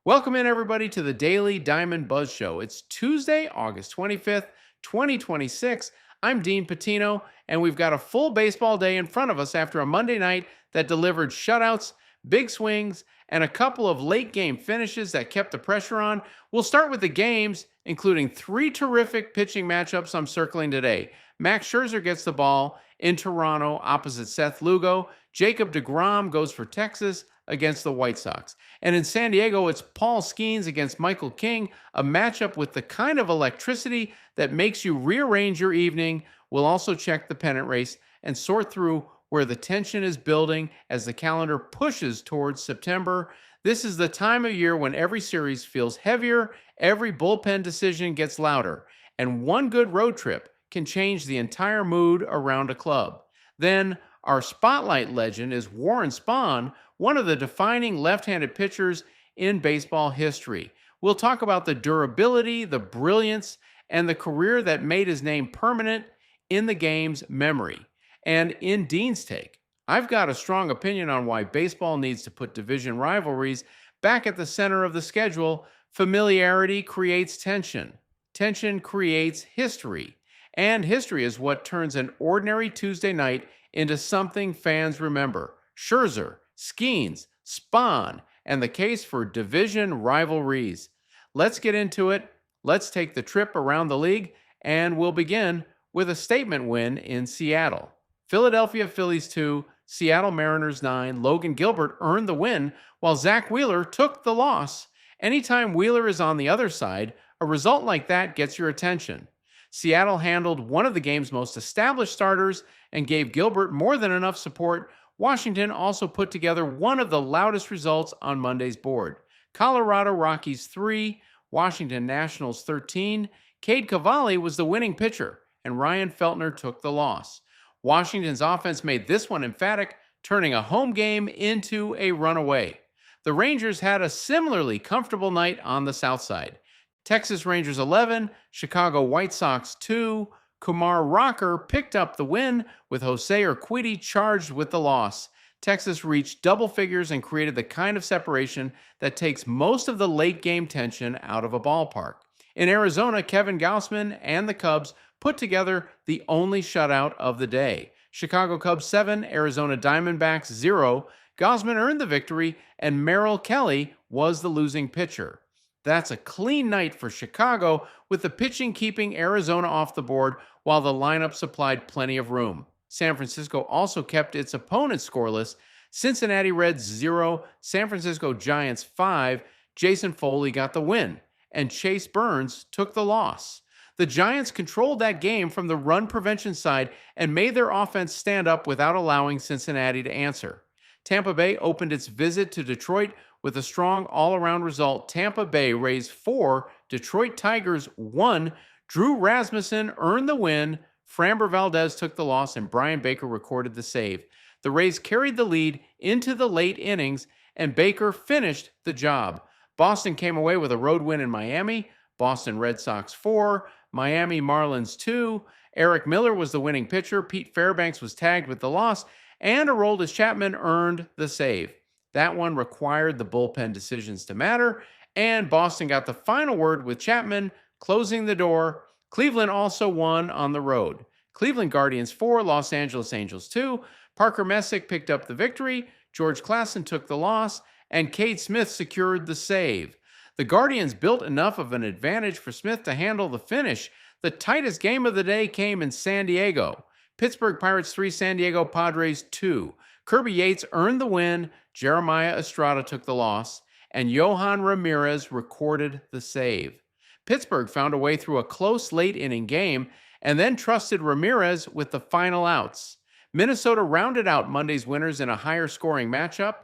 Welcome in, everybody, to the Daily Diamond Buzz Show. It's Tuesday, August 25th, 2026. I'm Dean Patino, and we've got a full baseball day in front of us after a Monday night that delivered shutouts, big swings, and a couple of late game finishes that kept the pressure on. We'll start with the games, including three terrific pitching matchups I'm circling today. Max Scherzer gets the ball in Toronto opposite Seth Lugo. Jacob deGrom goes for Texas against the White Sox. And in San Diego, it's Paul Skenes against Michael King, a matchup with the kind of electricity that makes you rearrange your evening. We'll also check the pennant race and sort through where the tension is building as the calendar pushes towards September. This is the time of year when every series feels heavier, every bullpen decision gets louder, and one good road trip can change the entire mood around a club. Then, our spotlight legend is Warren Spahn, one of the defining left-handed pitchers in baseball history. We'll talk about the durability, the brilliance, and the career that made his name permanent in the game's memory. And in Dean's Take, I've got a strong opinion on why baseball needs to put division rivalries back at the center of the schedule. Familiarity creates tension. Tension creates history. And history is what turns an ordinary Tuesday night into something fans remember. Scherzer, Skenes, Spahn, and the case for division rivalries. Let's get into it. Let's take the trip around the league, and we'll begin with a statement win in Seattle. Philadelphia Phillies 2, Seattle Mariners 9. Logan Gilbert earned the win, while Zach Wheeler took the loss. Anytime Wheeler is on the other side, a result like that gets your attention. Seattle handled one of the game's most established starters and gave Gilbert more than enough support. Washington also put together one of the loudest results on Monday's board. Colorado Rockies 3, Washington Nationals 13. Cade Cavalli was the winning pitcher, and Ryan Feltner took the loss. Washington's offense made this one emphatic, turning a home game into a runaway. The Rangers had a similarly comfortable night on the south side. Texas Rangers 11, Chicago White Sox 2. Kumar Rocker picked up the win with Jose Urquidy charged with the loss. Texas reached double figures and created the kind of separation that takes most of the late game tension out of a ballpark. In Arizona, Kevin Gausman and the Cubs put together the only shutout of the day. Chicago Cubs 7, Arizona Diamondbacks 0. Gausman earned the victory, and Merrill Kelly was the losing pitcher. That's a clean night for Chicago, with the pitching keeping Arizona off the board while the lineup supplied plenty of room. San Francisco also kept its opponents scoreless. Cincinnati Reds 0, San Francisco Giants 5. Jason Foley got the win, and Chase Burns took the loss. The Giants controlled that game from the run prevention side and made their offense stand up without allowing Cincinnati to answer. Tampa Bay opened its visit to Detroit with a strong all-around result. Tampa Bay raised 4, Detroit Tigers 1. Drew Rasmussen earned the win, Framber Valdez took the loss, and Brian Baker recorded the save. The Rays carried the lead into the late innings, and Baker finished the job. Boston came away with a road win in Miami. Boston Red Sox 4, Miami Marlins 2. Eric Miller was the winning pitcher. Pete Fairbanks was tagged with the loss, and Aroldis Chapman earned the save. That one required the bullpen decisions to matter, and Boston got the final word with Chapman closing the door. Cleveland also won on the road. Cleveland Guardians 4, Los Angeles Angels 2. Parker Messick picked up the victory. George Klassen took the loss, and Cade Smith secured the save. The Guardians built enough of an advantage for Smith to handle the finish. The tightest game of the day came in San Diego. Pittsburgh Pirates 3, San Diego Padres 2. Kirby Yates earned the win, Jeremiah Estrada took the loss, and Johan Ramirez recorded the save. Pittsburgh found a way through a close late-inning game and then trusted Ramirez with the final outs. Minnesota rounded out Monday's winners in a higher-scoring matchup.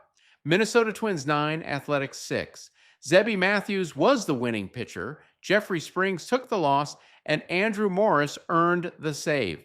Minnesota Twins 9, Athletics 6. Zebby Matthews was the winning pitcher, Jeffrey Springs took the loss, and Andrew Morris earned the save.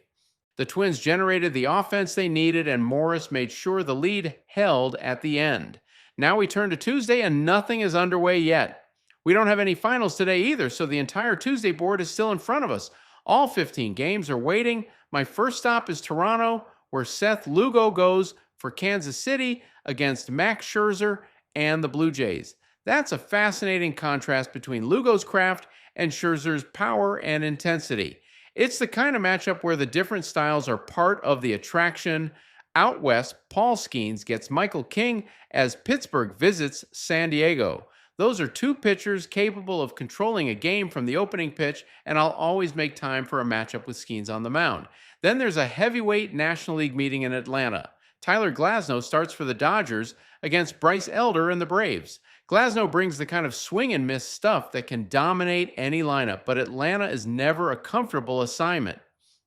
The Twins generated the offense they needed, and Morris made sure the lead held at the end. Now we turn to Tuesday, and nothing is underway yet. We don't have any finals today either, so the entire Tuesday board is still in front of us. All 15 games are waiting. My first stop is Toronto, where Seth Lugo goes for Kansas City against Max Scherzer and the Blue Jays. That's a fascinating contrast between Lugo's craft and Scherzer's power and intensity. It's the kind of matchup where the different styles are part of the attraction. Out west, Paul Skenes gets Michael King as Pittsburgh visits San Diego. Those are two pitchers capable of controlling a game from the opening pitch, and I'll always make time for a matchup with Skenes on the mound. Then there's a heavyweight National League meeting in Atlanta. Tyler Glasnow starts for the Dodgers against Bryce Elder and the Braves. Glasnow brings the kind of swing and miss stuff that can dominate any lineup, but Atlanta is never a comfortable assignment.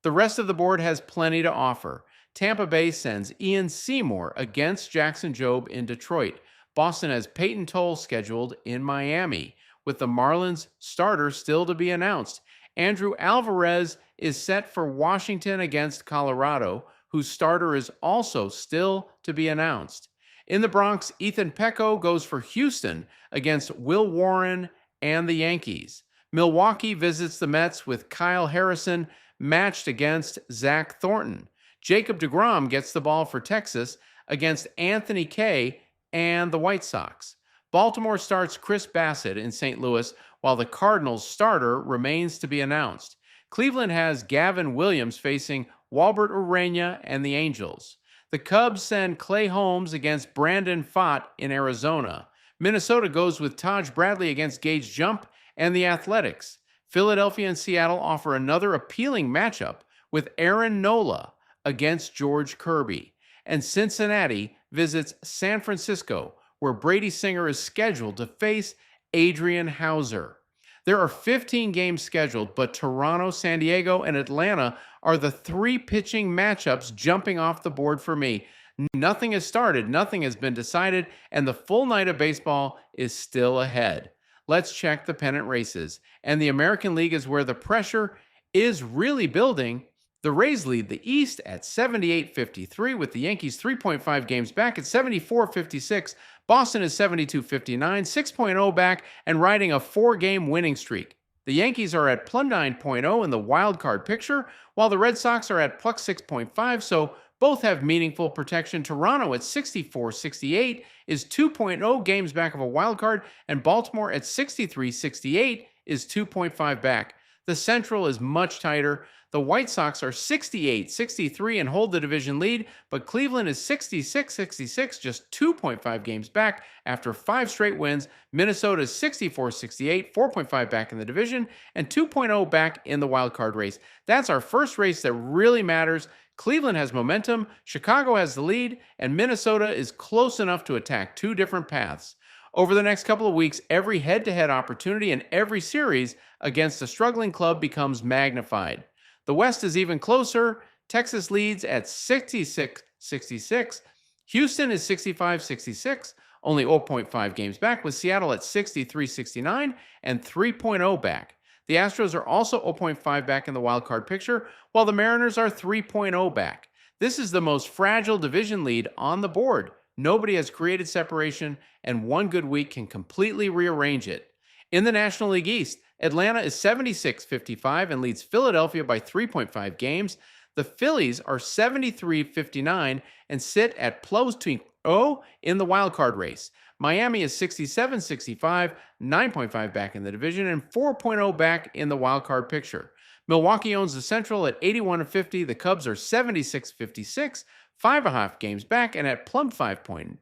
The rest of the board has plenty to offer. Tampa Bay sends Ian Seymour against Jackson Jobe in Detroit. Boston has Peyton Toll scheduled in Miami, with the Marlins starter still to be announced. Andrew Alvarez is set for Washington against Colorado, whose starter is also still to be announced. In the Bronx, Ethan Pecco goes for Houston against Will Warren and the Yankees. Milwaukee visits the Mets with Kyle Harrison matched against Zach Thornton. Jacob deGrom gets the ball for Texas against Anthony Kay and the White Sox. Baltimore starts Chris Bassett in St. Louis, while the Cardinals' starter remains to be announced. Cleveland has Gavin Williams facing Walbert Urena and the Angels. The Cubs send Clay Holmes against Brandon Pfaadt in Arizona. Minnesota goes with Taj Bradley against Gage Jump and the Athletics. Philadelphia and Seattle offer another appealing matchup with Aaron Nola against George Kirby. And Cincinnati visits San Francisco, where Brady Singer is scheduled to face Adrian Hauser. There are 15 games scheduled, but Toronto, San Diego, and Atlanta are the three pitching matchups jumping off the board for me. Nothing has started, nothing has been decided, and the full night of baseball is still ahead. Let's check the pennant races. And the American League is where the pressure is really building. The Rays lead the East at 78-53, with the Yankees 3.5 games back at 74-56. Boston is 72-59, 6.0 back, and riding a 4-game winning streak. The Yankees are at plum 9.0 in the wild card picture, while the Red Sox are at plus 6.5, so both have meaningful protection. Toronto at 64-68 is 2.0 games back of a wild card, and Baltimore at 63-68 is 2.5 back. The Central is much tighter. The White Sox are 68-63 and hold the division lead, but Cleveland is 66-66, just 2.5 games back after 5 straight wins. Minnesota is 64-68, 4.5 back in the division, and 2.0 back in the wild card race. That's our first race that really matters. Cleveland has momentum, Chicago has the lead, and Minnesota is close enough to attack 2 different paths. Over the next couple of weeks, every head-to-head opportunity and every series against a struggling club becomes magnified. The West is even closer. Texas leads at 66-66. Houston is 65-66, only 0.5 games back, with Seattle at 63-69 and 3.0 back. The Astros are also 0.5 back in the wild card picture, while the Mariners are 3.0 back. This is the most fragile division lead on the board. Nobody has created separation, and one good week can completely rearrange it. In the National League East, Atlanta is 76-55 and leads Philadelphia by 3.5 games. The Phillies are 73-59 and sit at plus 2.0 in the wild card race. Miami is 67-65, 9.5 back in the division, and 4.0 back in the wild card picture. Milwaukee owns the Central at 81-50. The Cubs are 76-56, 5.5 games back, and at plum 5 point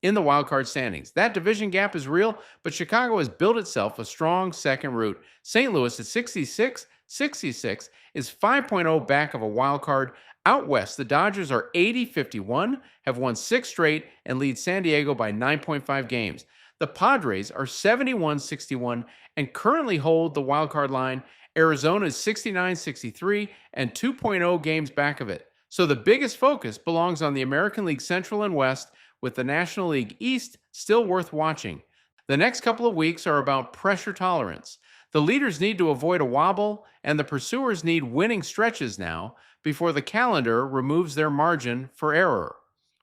in the wildcard standings. That division gap is real, but Chicago has built itself a strong second route. St. Louis at 66 is 5.0 back of a wild card. Out west, the Dodgers are 80-51, have won 6 straight, and lead San Diego by 9.5 games. The Padres are 71-61 and currently hold the wildcard line. Arizona is 69-63 and 2.0 games back of it. So the biggest focus belongs on the American League Central and West, with the National League East still worth watching. The next couple of weeks are about pressure tolerance. The leaders need to avoid a wobble, and the pursuers need winning stretches now before the calendar removes their margin for error.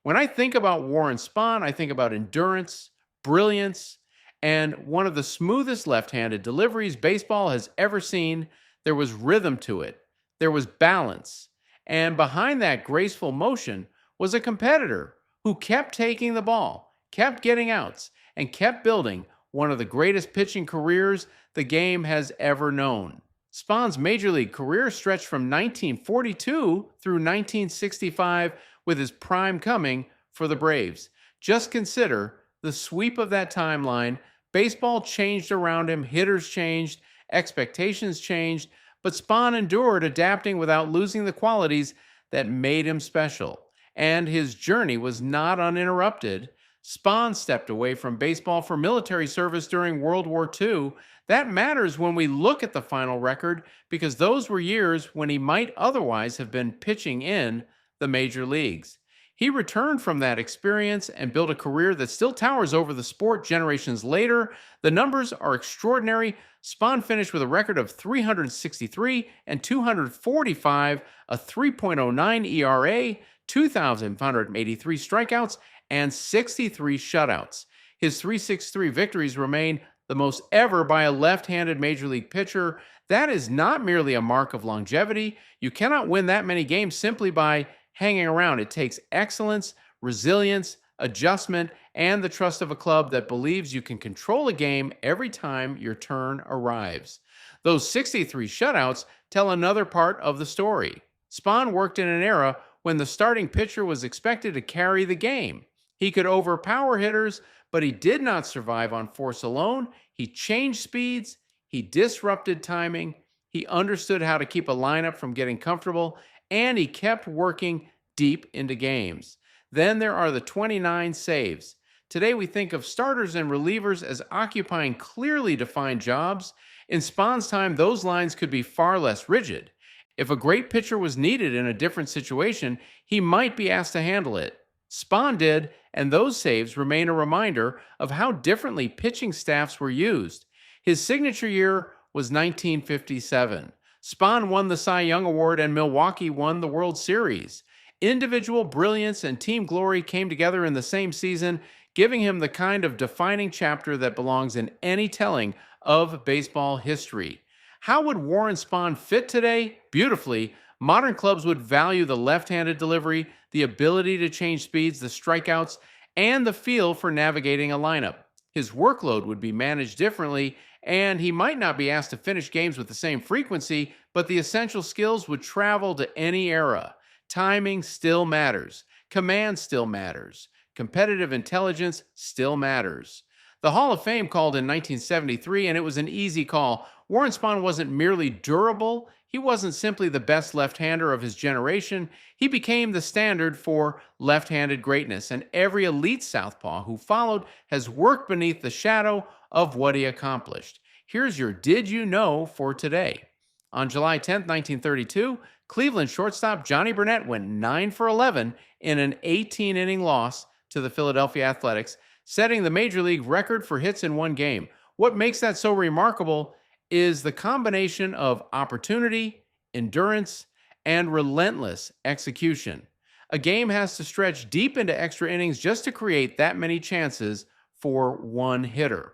When I think about Warren Spahn, I think about endurance, brilliance, and one of the smoothest left-handed deliveries baseball has ever seen. There was rhythm to it. There was balance. And behind that graceful motion was a competitor who kept taking the ball, kept getting outs, and kept building one of the greatest pitching careers the game has ever known. Spahn's major league career stretched from 1942 through 1965, with his prime coming for the Braves. Just consider the sweep of that timeline. Baseball changed around him, hitters changed, expectations changed, but Spahn endured, adapting without losing the qualities that made him special. And his journey was not uninterrupted. Spahn stepped away from baseball for military service during World War II. That matters when we look at the final record, because those were years when he might otherwise have been pitching in the major leagues. He returned from that experience and built a career that still towers over the sport generations later. The numbers are extraordinary. Spahn finished with a record of 363 and 245, a 3.09 ERA, 2,583 strikeouts, and 63 shutouts. His 363 victories remain the most ever by a left-handed major league pitcher. That is not merely a mark of longevity. You cannot win that many games simply by hanging around. It takes excellence, resilience, adjustment, and the trust of a club that believes you can control a game every time your turn arrives. Those 63 shutouts tell another part of the story. Spahn worked in an era when the starting pitcher was expected to carry the game. He could overpower hitters, but he did not survive on force alone. He changed speeds, he disrupted timing, he understood how to keep a lineup from getting comfortable, and he kept working deep into games. Then there are the 29 saves. Today we think of starters and relievers as occupying clearly defined jobs. In Spahn's time, those lines could be far less rigid. If a great pitcher was needed in a different situation, he might be asked to handle it. Spahn did, and those saves remain a reminder of how differently pitching staffs were used. His signature year was 1957. Spahn won the Cy Young Award and Milwaukee won the World Series. Individual brilliance and team glory came together in the same season, giving him the kind of defining chapter that belongs in any telling of baseball history. How would Warren Spahn fit today? Beautifully. Modern clubs would value the left-handed delivery, the ability to change speeds, the strikeouts, and the feel for navigating a lineup. His workload would be managed differently, and he might not be asked to finish games with the same frequency, but the essential skills would travel to any era. Timing still matters. Command still matters. Competitive intelligence still matters. The Hall of Fame called in 1973, and it was an easy call. Warren Spahn wasn't merely durable. He wasn't simply the best left-hander of his generation. He became the standard for left-handed greatness, and every elite southpaw who followed has worked beneath the shadow of what he accomplished. Here's your Did You Know for today. On July 10, 1932, Cleveland shortstop Johnny Burnett went 9 for 11 in an 18-inning loss to the Philadelphia Athletics, setting the major league record for hits in one game. What makes that so remarkable is the combination of opportunity, endurance, and relentless execution. A game has to stretch deep into extra innings just to create that many chances for one hitter.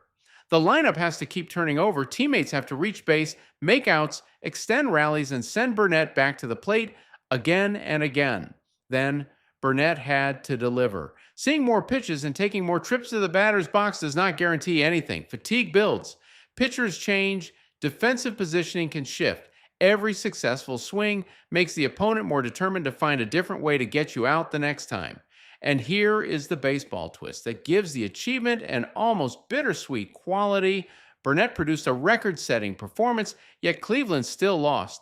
The lineup has to keep turning over, teammates have to reach base, make outs, extend rallies, and send Burnett back to the plate again and again. Then Burnett had to deliver. Seeing more pitches and taking more trips to the batter's box does not guarantee anything. Fatigue builds. Pitchers change. Defensive positioning can shift. Every successful swing makes the opponent more determined to find a different way to get you out the next time. And here is the baseball twist that gives the achievement an almost bittersweet quality. Burnett produced a record-setting performance, yet Cleveland still lost.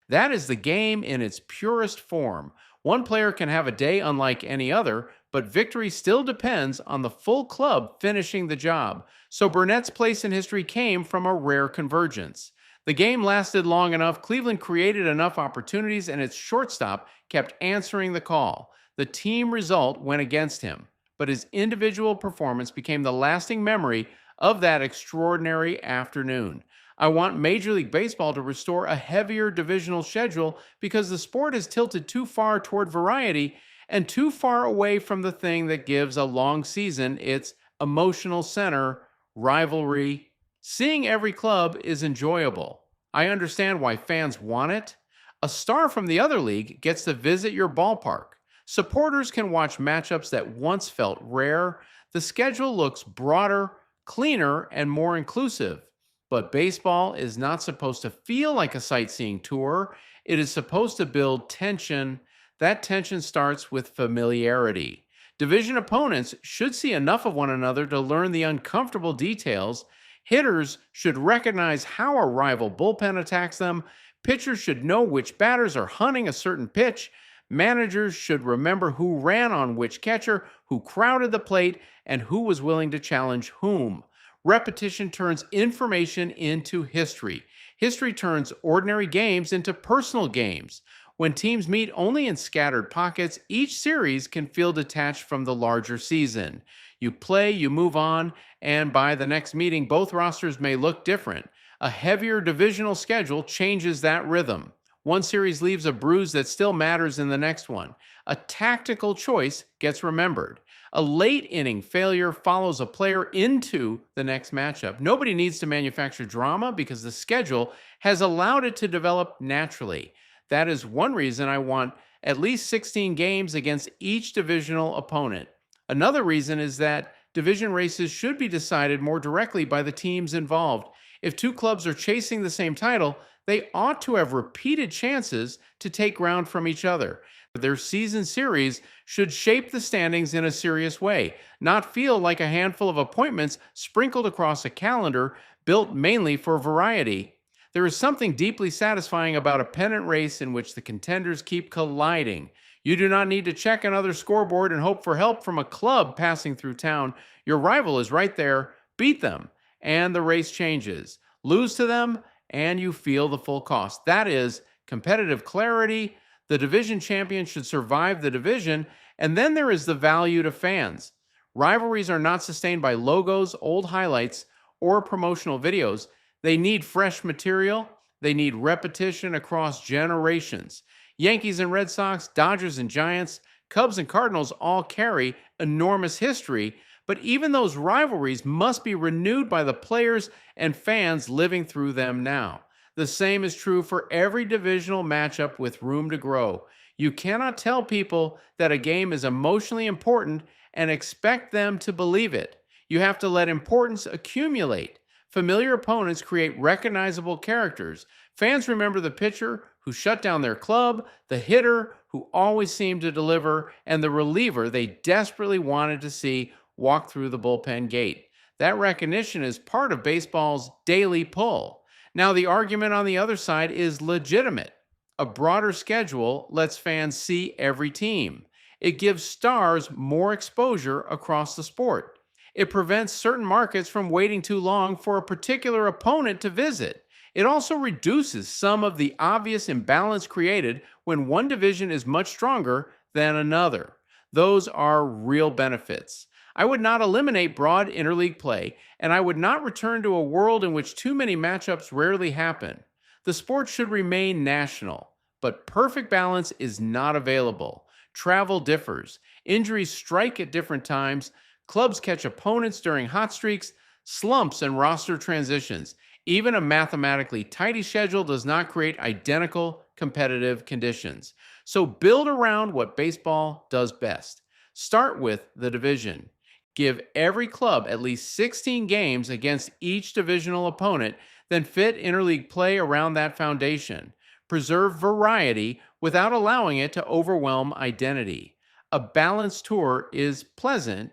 That is the game in its purest form. One player can have a day unlike any other, but victory still depends on the full club finishing the job. So Burnett's place in history came from a rare convergence. The game lasted long enough, Cleveland created enough opportunities, and its shortstop kept answering the call. The team result went against him, but his individual performance became the lasting memory of that extraordinary afternoon. I want Major League Baseball to restore a heavier divisional schedule because the sport is tilted too far toward variety and too far away from the thing that gives a long season its emotional center, rivalry. Seeing every club is enjoyable. I understand why fans want it. A star from the other league gets to visit your ballpark. Supporters can watch matchups that once felt rare. The schedule looks broader, cleaner, and more inclusive. But baseball is not supposed to feel like a sightseeing tour. It is supposed to build tension. That tension starts with familiarity. Division opponents should see enough of one another to learn the uncomfortable details. Hitters should recognize how a rival bullpen attacks them. Pitchers should know which batters are hunting a certain pitch. Managers should remember who ran on which catcher, who crowded the plate, and who was willing to challenge whom. Repetition turns information into history. History turns ordinary games into personal games. When teams meet only in scattered pockets, each series can feel detached from the larger season. You play, you move on, and by the next meeting, both rosters may look different. A heavier divisional schedule changes that rhythm. One series leaves a bruise that still matters in the next one. A tactical choice gets remembered. A late inning failure follows a player into the next matchup. Nobody needs to manufacture drama because the schedule has allowed it to develop naturally. That is one reason I want at least 16 games against each divisional opponent. Another reason is that division races should be decided more directly by the teams involved. If two clubs are chasing the same title, they ought to have repeated chances to take ground from each other. Their season series should shape the standings in a serious way, not feel like a handful of appointments sprinkled across a calendar built mainly for variety. There is something deeply satisfying about a pennant race in which the contenders keep colliding. You do not need to check another scoreboard and hope for help from a club passing through town. Your rival is right there. Beat them, and the race changes. Lose to them, and you feel the full cost. That is competitive clarity. The division champion should survive the division, and then there is the value to fans. Rivalries are not sustained by logos, old highlights, or promotional videos. They need fresh material. They need repetition across generations. Yankees and Red Sox, Dodgers and Giants, Cubs and Cardinals all carry enormous history, but even those rivalries must be renewed by the players and fans living through them now. The same is true for every divisional matchup with room to grow. You cannot tell people that a game is emotionally important and expect them to believe it. You have to let importance accumulate. Familiar opponents create recognizable characters. Fans remember the pitcher who shut down their club, the hitter who always seemed to deliver, and the reliever they desperately wanted to see walk through the bullpen gate. That recognition is part of baseball's daily pull. Now, the argument on the other side is legitimate. A broader schedule lets fans see every team. It gives stars more exposure across the sport. It prevents certain markets from waiting too long for a particular opponent to visit. It also reduces some of the obvious imbalance created when one division is much stronger than another. Those are real benefits. I would not eliminate broad interleague play, and I would not return to a world in which too many matchups rarely happen. The sport should remain national, but perfect balance is not available. Travel differs. Injuries strike at different times. Clubs catch opponents during hot streaks, slumps, and roster transitions. Even a mathematically tidy schedule does not create identical competitive conditions. So build around what baseball does best. Start with the division. Give every club at least 16 games against each divisional opponent, then fit interleague play around that foundation. Preserve variety without allowing it to overwhelm identity. A balanced tour is pleasant.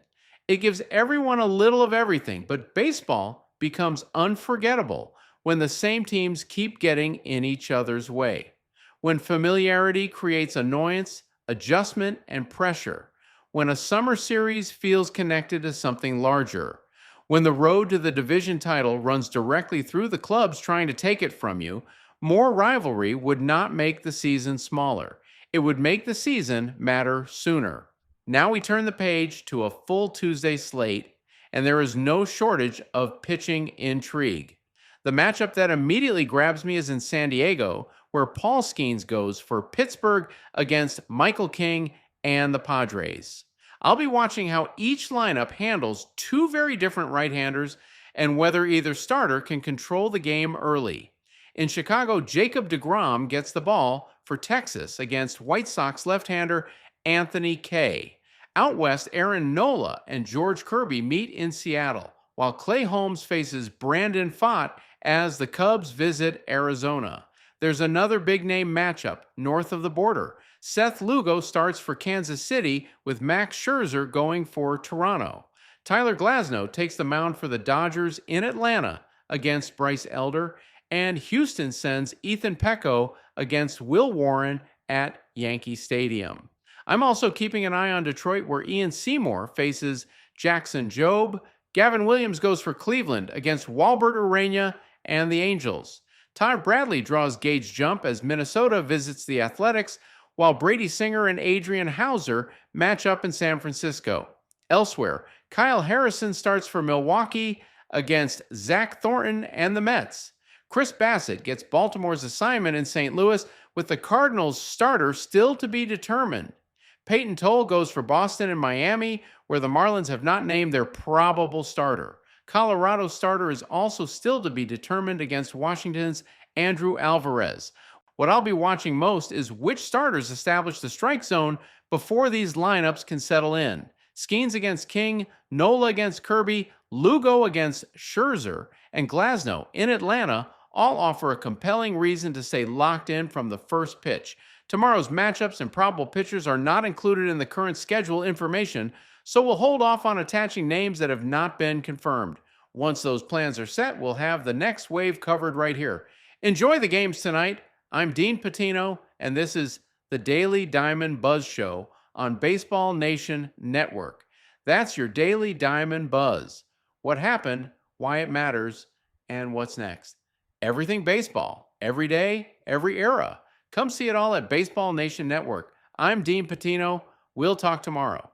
It gives everyone a little of everything, but baseball becomes unforgettable when the same teams keep getting in each other's way. When familiarity creates annoyance, adjustment, and pressure. When a summer series feels connected to something larger. When the road to the division title runs directly through the clubs trying to take it from you, more rivalry would not make the season smaller. It would make the season matter sooner. Now we turn the page to a full Tuesday slate, and there is no shortage of pitching intrigue. The matchup that immediately grabs me is in San Diego, where Paul Skenes goes for Pittsburgh against Michael King and the Padres. I'll be watching how each lineup handles two very different right-handers and whether either starter can control the game early. In Chicago, Jacob deGrom gets the ball for Texas against White Sox left-hander Anthony Kay. Out west, Aaron Nola and George Kirby meet in Seattle, while Clay Holmes faces Brandon Pfaadt as the Cubs visit Arizona. There's another big name matchup north of the border. Seth Lugo starts for Kansas City with Max Scherzer going for Toronto. Tyler Glasnow takes the mound for the Dodgers in Atlanta against Bryce Elder, and Houston sends Ethan Pecco against Will Warren at Yankee Stadium. I'm also keeping an eye on Detroit, where Ian Seymour faces Jackson Jobe. Gavin Williams goes for Cleveland against Walbert Urania and the Angels. Todd Bradley draws Gage Jump as Minnesota visits the Athletics, while Brady Singer and Adrian Hauser match up in San Francisco. Elsewhere, Kyle Harrison starts for Milwaukee against Zach Thornton and the Mets. Chris Bassett gets Baltimore's assignment in St. Louis, with the Cardinals' starter still to be determined. Peyton Toll goes for Boston and Miami, where the Marlins have not named their probable starter. Colorado's starter is also still to be determined against Washington's Andrew Alvarez. What I'll be watching most is which starters establish the strike zone before these lineups can settle in. Skenes against King, Nola against Kirby, Lugo against Scherzer, and Glasnow in Atlanta all offer a compelling reason to stay locked in from the first pitch. Tomorrow's matchups and probable pitchers are not included in the current schedule information, so we'll hold off on attaching names that have not been confirmed. Once those plans are set, we'll have the next wave covered right here. Enjoy the games tonight. I'm Dean Patino, and this is the Daily Diamond Buzz Show on Baseball Nation Network. That's your Daily Diamond Buzz. What happened, why it matters, and what's next. Everything baseball, every day, every era. Come see it all at Baseball Nation Network. I'm Dean Patino. We'll talk tomorrow.